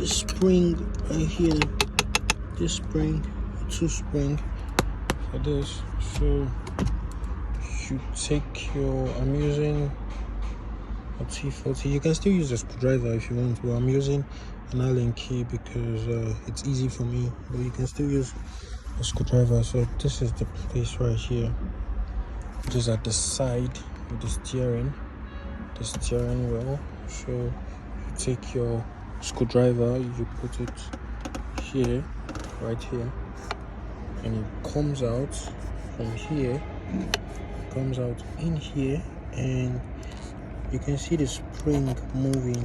spring right here, this spring, 2 spring for this. So you take your, I'm using a T40. You can still use a screwdriver if you want, but I'm using an Allen key because it's easy for me, but you can still use a screwdriver. So this is the place right here, which is at the side of the steering wheel. So you take your screwdriver, you put it here, right here, and it comes out from here, comes out in here, and you can see the spring moving.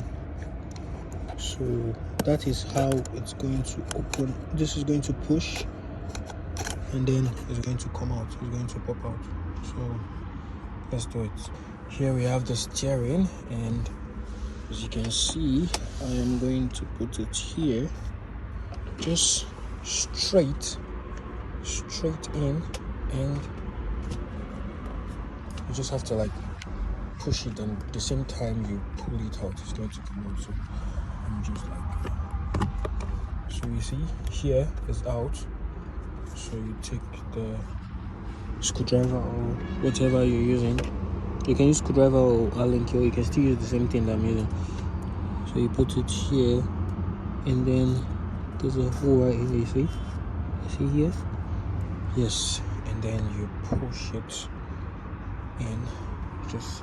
So that is how it's going to open. This is going to push, and then it's going to come out, it's going to pop out. So let's do it. Here we have the steering, and as you can see, I am going to put it here, just straight in, and you just have to like push it, and at the same time you pull it out, it's going to come out. So I'm just like, so you see here is out. So you take the screwdriver or whatever you're using. You can use screwdriver or Allen key, or you can still use the same thing that I'm using. So you put it here, and then there's a hole right here, you see here? Yes, and then you push it in, just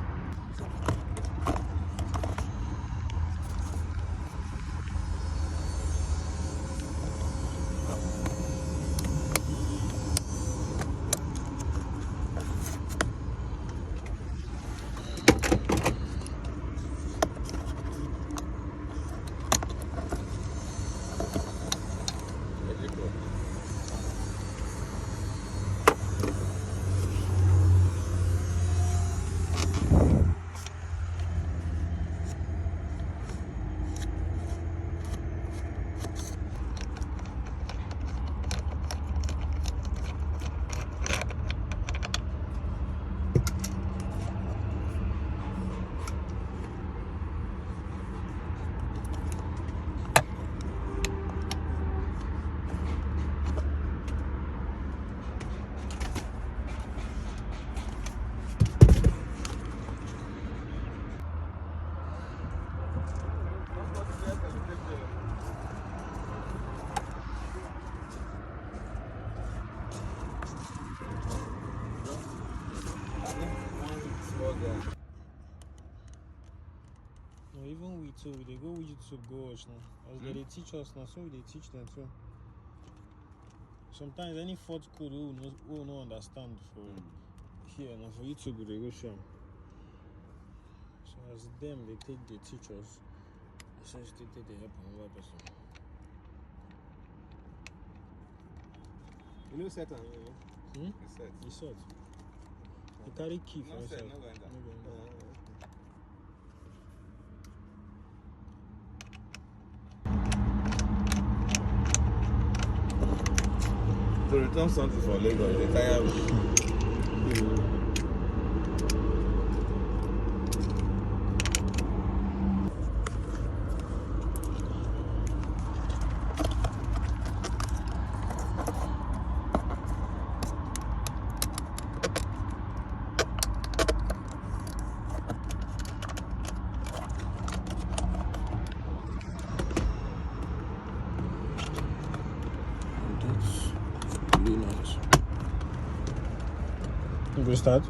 even we too, they go with YouTube go watch now. As they teach us now, so they teach them too. Sometimes any fault code we will not understand for here, and for YouTube they go show. So as them they teach us, essentially they help another person. You know set The set. You carry key for yourself. To return something for Lagos, they tire me. That's really nice. You go start.